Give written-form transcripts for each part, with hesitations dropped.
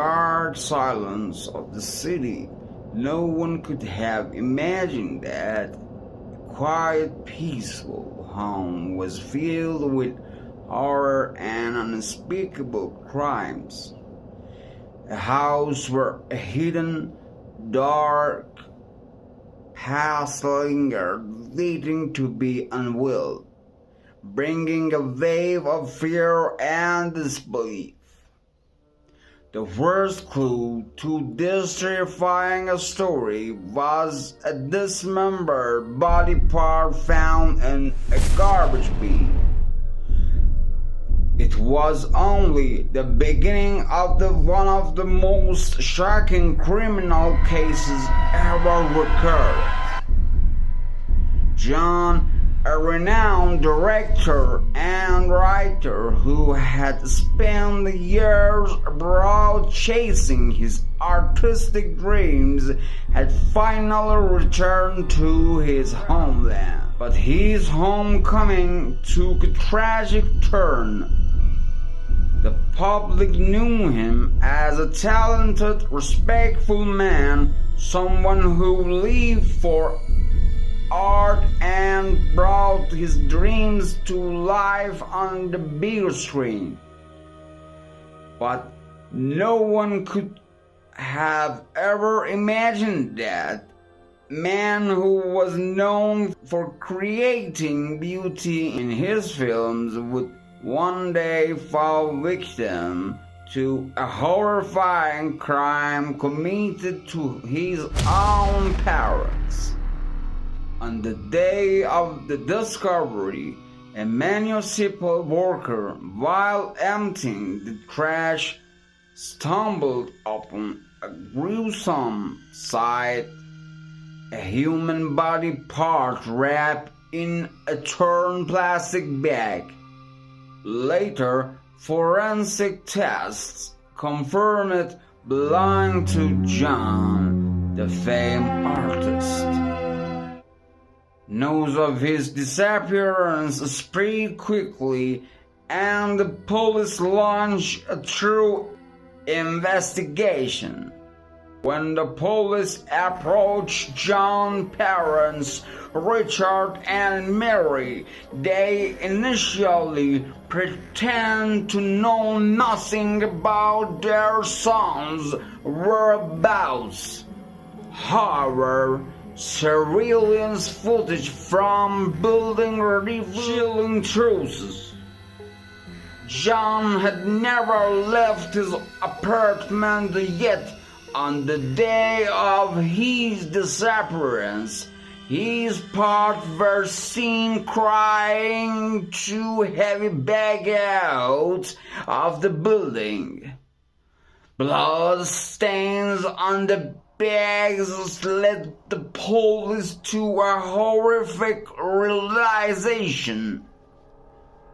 dark silence of the city, no one could have imagined that a quiet, peaceful home was filled with horror and unspeakable crimes. A house where a hidden, dark past lingered, waiting to be unveiled, bringing a wave of fear and disbelief. The first clue to this terrifying story was a dismembered body part found in a garbage bin. It was only the beginning of one of the most shocking criminal cases ever recorded. John, a renowned director and writer who had spent years abroad chasing his artistic dreams, had finally returned to his homeland. But his homecoming took a tragic turn. The public knew him as a talented, respectful man, someone who lived for art and brought his dreams to life on the big screen. But no one could have ever imagined that man who was known for creating beauty in his films would one day fall victim to a horrifying crime committed to his own parents. On the day of the discovery, a municipal worker, while emptying the trash, stumbled upon a gruesome sight: a human body part wrapped in a torn plastic bag. Later, forensic tests confirmed it belonged to John, the famed artist. News of his disappearance spread quickly, and the police launched a thorough investigation. When the police approached John's parents, Richard and Mary, they initially pretended to know nothing about their son's whereabouts. However, surveillance footage from building revealed chilling truths. John had never left his apartment, yet on the day of his disappearance, his parts were seen crying to heavy back out of the building. Blood stains on the bags led the police to a horrific realization.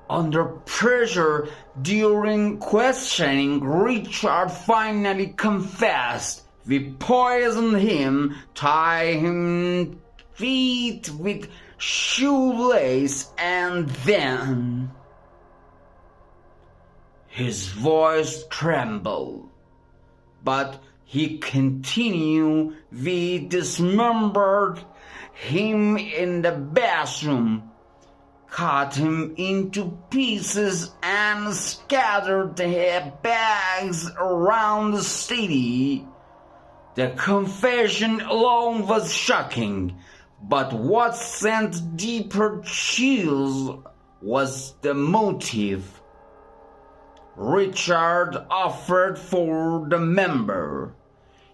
Under pressure during questioning, Richard finally confessed. "We poisoned him, tied him feet with shoelace, and then..." His voice trembled, but he continued. "We dismembered him in the bathroom, cut him into pieces, and scattered the bags around the city." The confession alone was shocking, but what sent deeper chills was the motive. Richard offered for the member.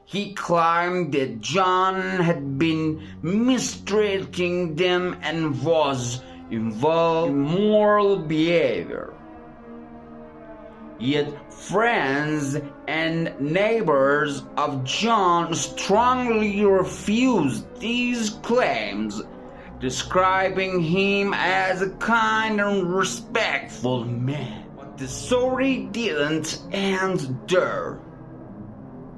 He claimed that John had been mistreating them and was involved in immoral behavior. Yet friends and neighbors of John strongly refused these claims, describing him as a kind and respectful man. But the story didn't end there.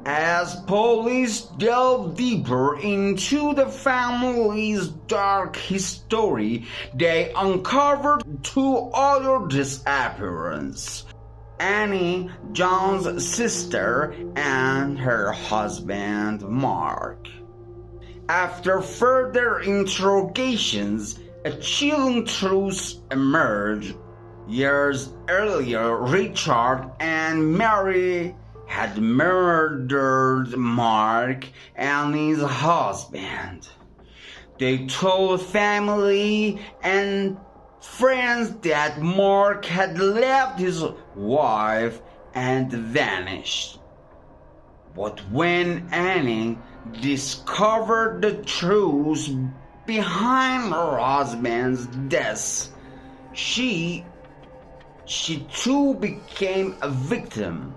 As police delved deeper into the family's dark history, they uncovered two other disappearances. Annie, John's sister, and her husband Mark. After further interrogations, a chilling truth emerged. Years earlier, Richard and Mary had murdered Mark and his husband. They told family and friends that Mark had left his wife and vanished. But when Annie discovered the truth behind her husband's death, she too became a victim.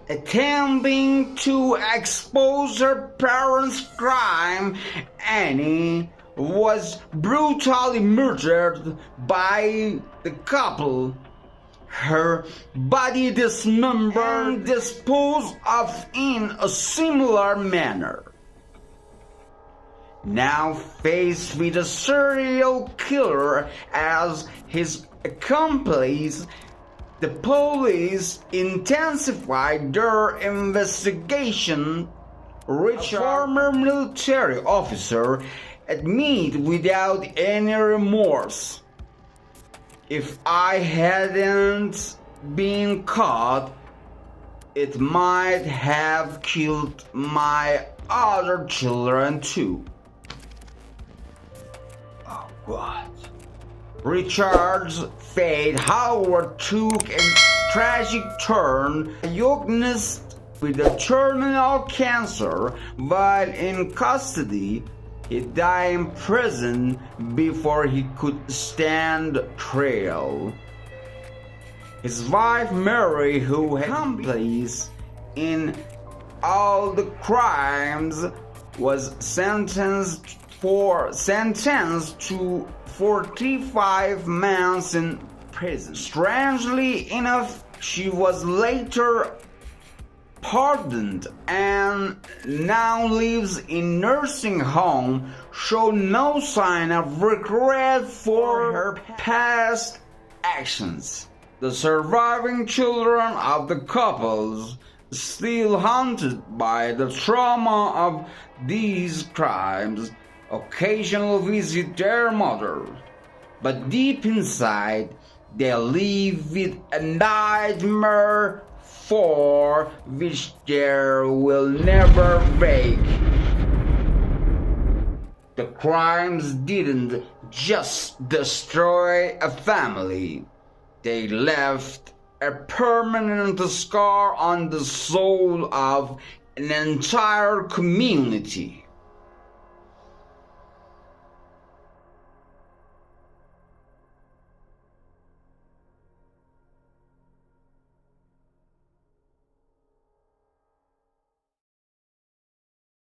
Attempting to expose her parents' crime, Annie was brutally murdered by the couple, her body dismembered and disposed of in a similar manner. Now faced with a serial killer as his accomplice, the police intensified their investigation. Richard, a former military officer, admitted without any remorse, "If I hadn't been caught, it might have killed my other children too." Oh God. Richard's fate, however, took a tragic turn. Diagnosed with a terminal cancer while in custody, he died in prison before he could stand trial. His wife Mary, who had accomplice in all the crimes, was sentenced to 45 months in prison. Strangely enough, she was later pardoned and now lives in nursing home, showing no sign of regret for her past actions. The surviving children of the couples, still haunted by the trauma of these crimes, occasionally visit their mother, but deep inside they live with a nightmare for which they will never wake. The crimes didn't just destroy a family, they left a permanent scar on the soul of an entire community.